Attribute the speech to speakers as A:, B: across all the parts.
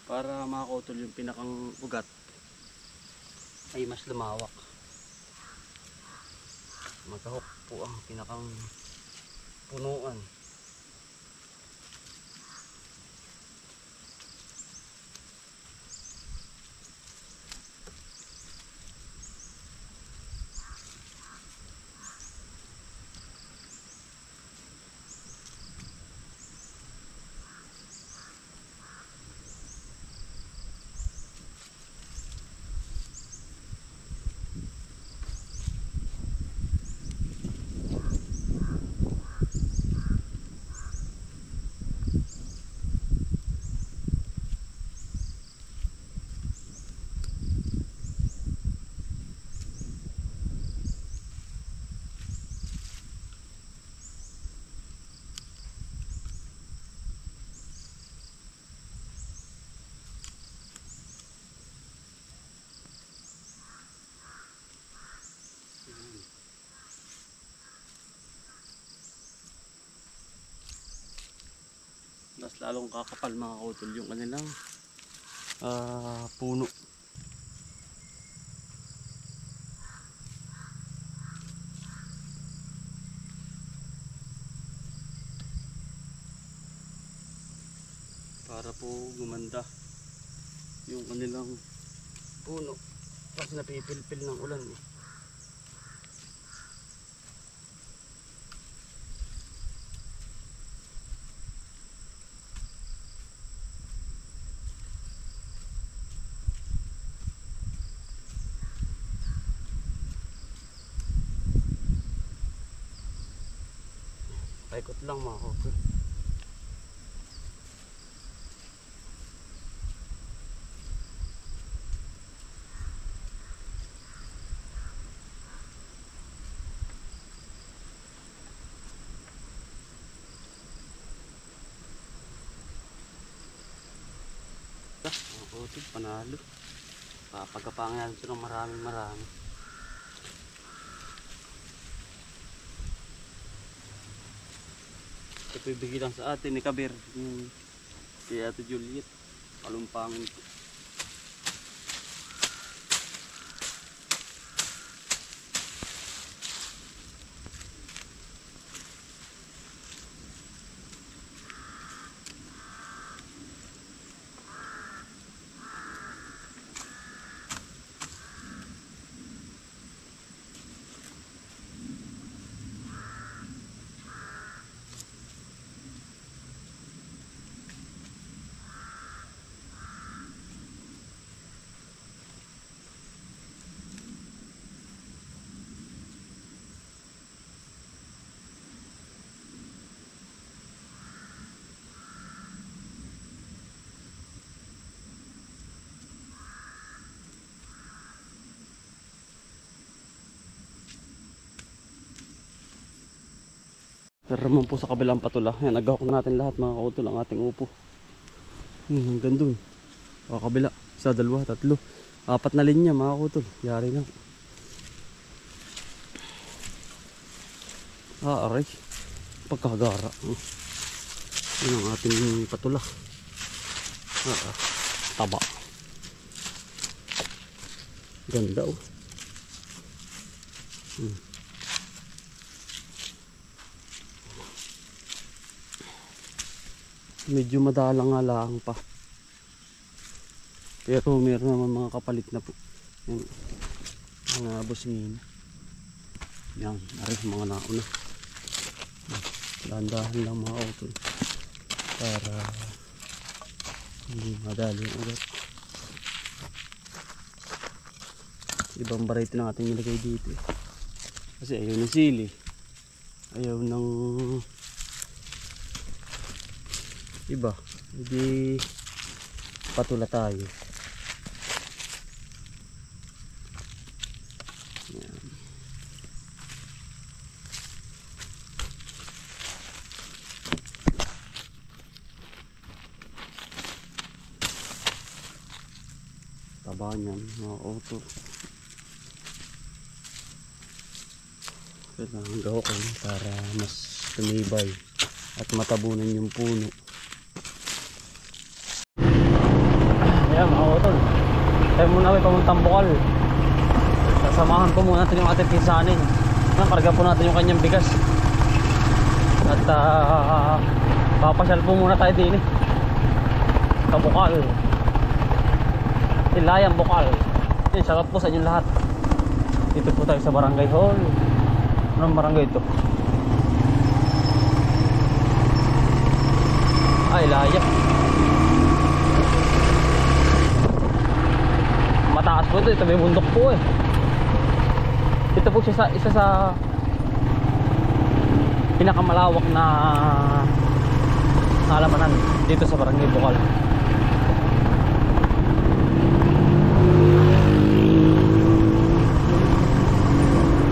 A: para makakutol yung pinakang ugat ay mas lumawak. Magkahok po ang pinakang punuan. Mas lalong kakapal mga kautol yung kanilang puno. Para po gumanda yung kanilang puno kasi napipilpil ng ulan eh. Paikot lang mga kautol. Mga kautol, panalo. Papagapangan natin ito ng marami. Ito ibigay lang sa atin ni Kabir, si Ate Juliet, palumpangin ko. Pero naman po sa kabilang patula, yan, nagahok natin lahat mga kautol ang ating upo. Hanggang dun. O kabila, isa, dalawa, tatlo, 4 na linya mga kautol. Yari na. Aray. Pagkagara. Yan ang ating patula. Taba. Ganda oh. Medyo madalang nga lang pa. Pero meron naman mga kapalit na po. Yan. Mga busingin. Yan. Aray mga nauna. Dahan-dahan lang mga kautol. Para hindi madali ang ugat. Ibang variety na ating nilagay dito. Kasi ayaw ng sili. Ayaw ng iba, hindi patula tayo. Yan. Taba niyan mga auto. Kailangan gawakan para mas tumibay at matabunan yung puno. utol. Tayo muna kami pamuntang Bukal. Sasamahan ko muna natin yung ating pinsanin. Karga po natin yung kanyang bigas. At papasyal po muna tayo din sa Bukal. Ilayan Bukal. Yan, shoutout po sa inyong lahat. Dito po tayo sa Barangay Hall. Anong barangay ito? Ilaya. Mataas po ito. Ito may bundok po eh. Ito po siya isa sa pinakamalawak na halamanan dito sa Barangay Bukal.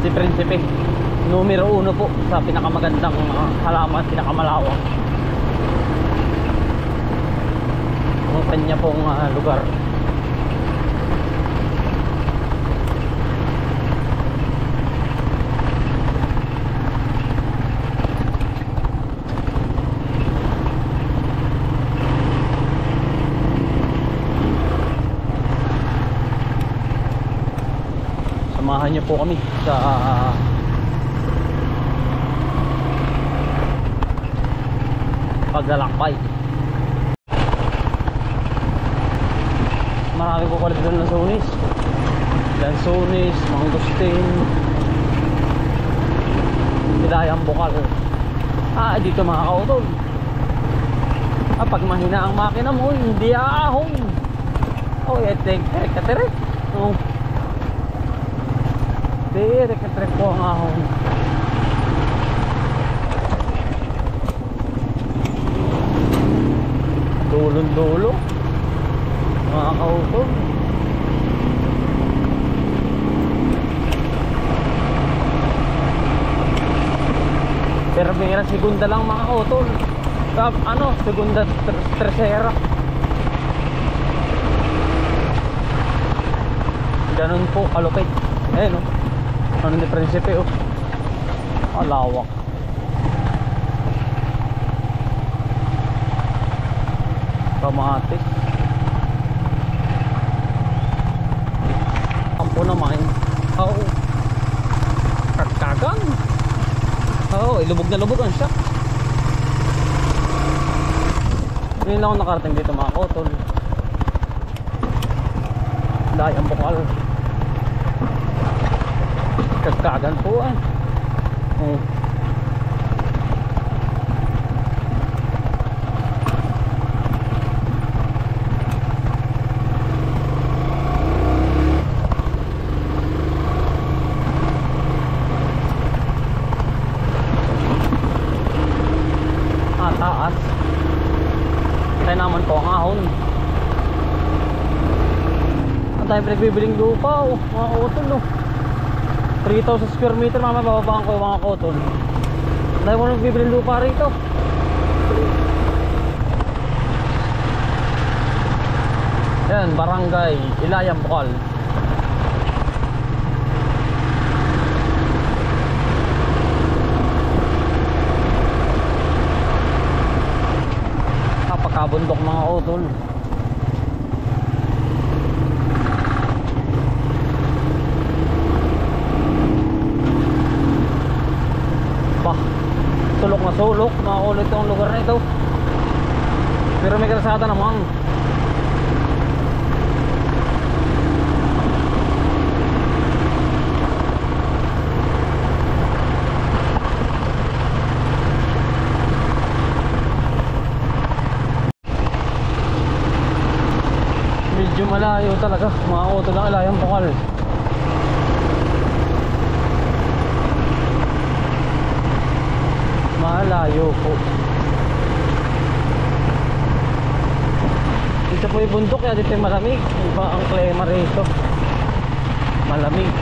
A: Si Prinsipe, numero 1 po sa pinakamagandang halaman, pinakamalawak. Ang kanya pong lugar. Samahan niyo po kami sa paglalakbay. Marami po pala doon ng Lansones. Lansones, Mangustin, Ilayang Bukal. Dito mga kautol. Pag mahina ang makina mo, hindi aahon. Terek. Terek po ang ahon. Dulong-dulo mga kautol. Pero segunda lang mga kautol. Segunda tercera. Ganun po kalupit. No? Ano ni Prinsipe lawak. Kamatis. Kampo naman. Kagkagan. Ilubog na lubog ang siya. Ngayon lang ako nakarating dito mga kautol. Ilayang Bukal. Kagkagan po taas. Tayo naman po ang ahon. Ang tayo pinagbibiling lupa mga kautol 3,000 square meter bababaan ko mga kautol. Tayo mo nagbibiling lupa rito. Yan, Barangay Ilayang Bukal. Kapagkabundok mga kautol. Sulok na sulok, makulit yung lugar na ito. Pero may kalsada naman. Medyo malayo talaga, mga auto ng Ilayang Bukal. Malayo po. Dito po yung bundok, kaya dito yung malamig. Iba ang klima rito. Malamig.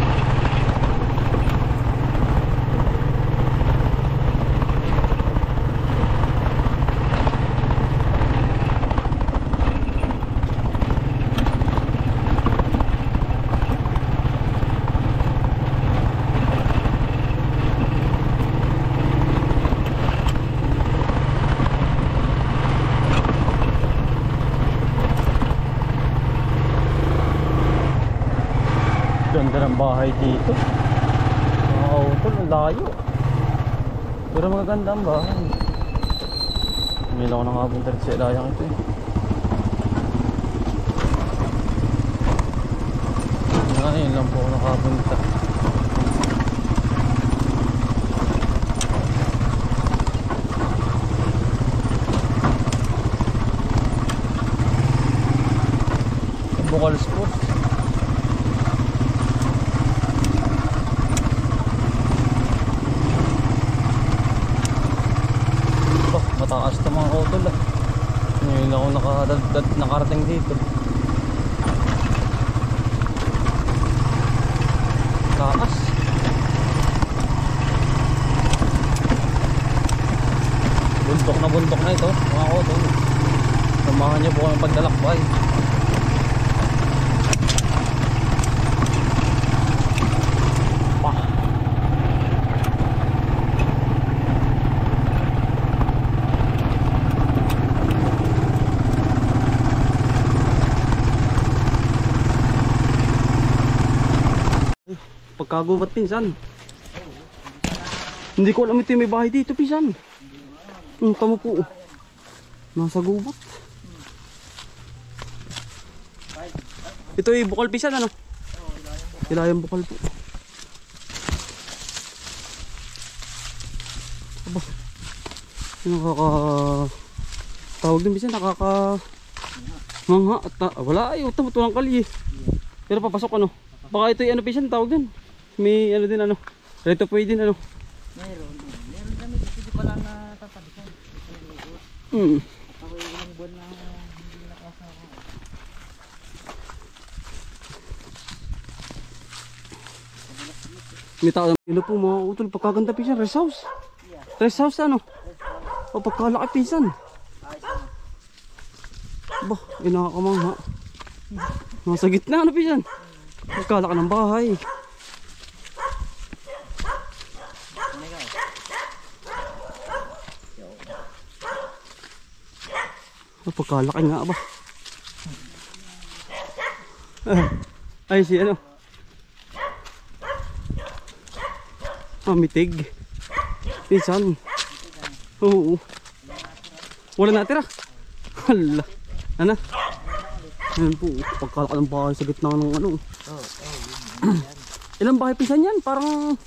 A: ng bahay dito. Mga utol, ang layo. Pero magaganda ang bahay. Hindi lang ako nakapunta rin sa ilayang ito eh. Ngayon lang po ako nakapunta. Bukal Sport. Mataas ito mga kautol ah. Ngayon ako nakarating dito. Taas. Bundok na ito mga kautol. Samahan niyo po ang pagdalakbay. Pagkagubat pinsan. Hindi ko alam ito may bahay dito pinsan. Tamo po. Nasa gubat. Ito ay bukal pinsan ano? Ilayang bukal po. Aba. Nakaka tawag din pinsan nakaka mangha at wala ay utang tulang kali. Pero papasok ano? Baka ito ay ano pinsan tawag din. May ano din ano. Reto pwede din ano.
B: Meron kami dito pa lang natatabisan. Ako ilang buwan na hindi nakasama.
A: May tao na po mga utol pagkaganda pinsan rest house. Rest house ano? O pagkalaki pinsan. Ba, inakamangha. Nasa gitna ano pinsan? Pagkalaki ng bahay. Pagkalaki nga ba? Ay si ano? Mitig. Pinsan. Oo. Wala natira. Hala. Ano? Ayan po. Pagkalaki ng bahay sa gitna ng ano. Ilang bahay pinsan yan? Parang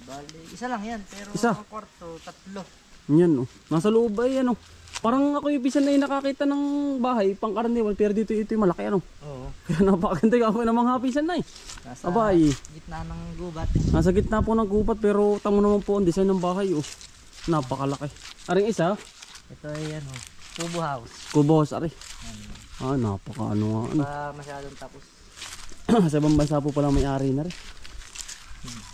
B: Bali, isa lang yan. Pero
A: isa?
B: ang kwarto, 3.
A: Yan oh. Nasa loob ay ano. Parang ako yung pinsan na yung nakakita ng bahay pang-karaniwan pero dito ito yung malaki ano.
B: Oo.
A: Kaya napakaganda yung ako ng mga pinsan na eh.
B: Nasa
A: Abay.
B: gitna ng gubat.
A: Nasa gitna po ng gubat pero tamo naman po ang design ng bahay oh. Napakalaki. Aring isa?
B: Ito ay ano, Kubo House.
A: Kubo House ari. Napaka ano nga ano.
B: Pa masyadong tapos.
A: Sa ibang bansa po pala may-ari na rin.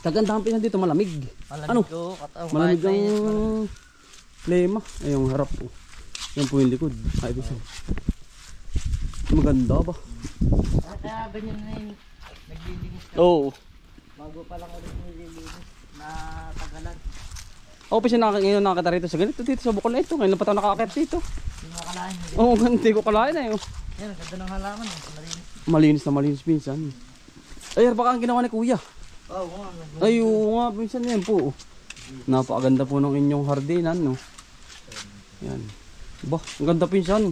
A: Kagandahan pinsan dito malamig.
B: Malamig
A: Ano?
B: ko.
A: Malamig ang lema. Ay yung harap po. Yan po yung likod. Ay pinsan. Maganda ba?
B: Kaya ganyan na yung naglilinis ka.
A: Oo.
B: Bago pa lang ulit nililinis na tagalan.
A: Ako pinsan ngayon nakakita rito sa ganito dito sa bukol na ito. Ngayon na pa tayo nakakita dito.
B: Hindi mo akalain.
A: Oo, hindi ko kalain na yun.
B: Yan, ganda ng halaman. Malinis.
A: Malinis na malinis pinsan. Ay, baka ang ginawa ni kuya.
B: Oo nga.
A: Ay, oo nga pinsan yan po. Napakaganda po ng inyong hardinan no. Yan. Bah, ang ganda pinsan.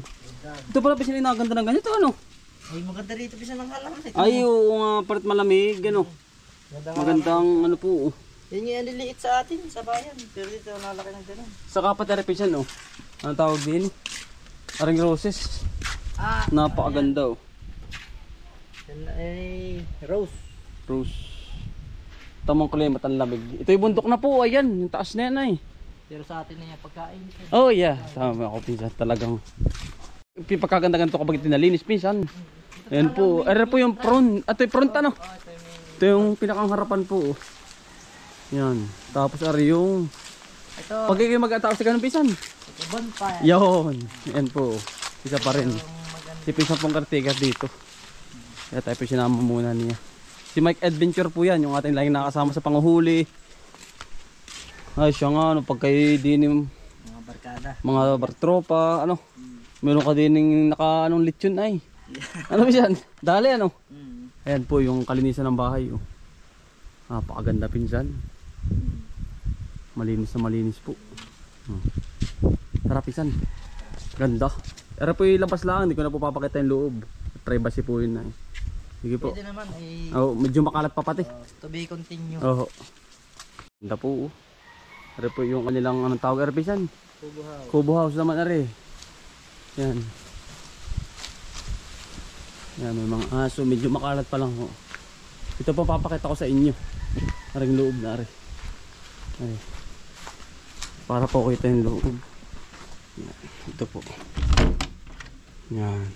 A: Ito pala pinsan inaganda ng ganito ano.
B: Ay, maganda rito pisa ng halaman.
A: Ay, oo nga, parit malamig ano. Magandang ano po.
B: Yan yung nililiit sa atin, sa bayan. Pero dito nalaki ng ganun.
A: Sa kapatid pinsan no. Ano tawag din? Aring roses. Napakaganda oh.
B: Yan ay rose.
A: Rose. Tamang klimat ang lamig. Ito yung bundok na po, ayan, yung taas na yan ay.
B: Pero sa atin na yung pagkain.
A: Oh yeah, tama ako pinsan, talagang pagkaganda-ganda ito kapag tinalinis pinsan. Ayan po, ayan po yung front, ito yung front ano. Ito yung pinakang harapan po. Yan, tapos ari yung
B: ito,
A: pag kayo mag-atawag sa ganun pinsan.
B: ito bonfire.
A: Yun, yan po, isa pa rin. Si pinsan pong kartigas dito. Kaya tayo po sinama muna niya. Si Mike Adventure po yan, yung ating laging nakasama sa panguhuli. Ay siya nga, ano, pag kayo din
B: Mga barkada.
A: mga bartropa, ano, meron ka din yung naka anong lechon ay. Ano ba yan? Dali ano? Ayan po yung kalinisan ng bahay. Oh. Napakaganda pinsan. Malinis na malinis po. Tara pinsan. Ganda. Pero po yung labas lang, hindi ko na po papakita yung loob. Privacy po yun na eh. Sige po.
B: Pwede naman ay
A: Medyo makalat pa pati.
B: to be continue.
A: Oo. Ganda po. Pero po yung kanilang anong tawag pinsan.
B: Kubo house.
A: Kubo house naman are. Yan. Yan, may mga aso. Medyo makalat pa lang ho. Ito po papakita ko sa inyo. Aring loob na are. Ay. Para po kita yung loob. Yan. Ito po. Yan.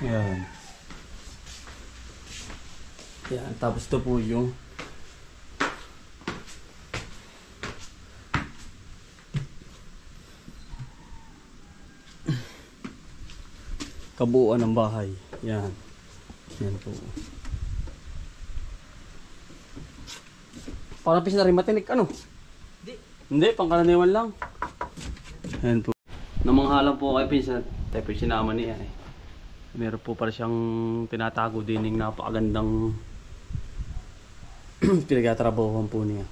A: Yan. Yan. Tapos ito po yung kabuuan ng bahay. Yan. Yan po. Parang pis na rin matinik ano? Hindi, pangkaraniwan lang. Yan po. Namanghalang po kay pinsan. Tayo po sinama niya eh. Meron po pala siyang tinatago din ng napakagandang pinagtatrabahuhan po niya.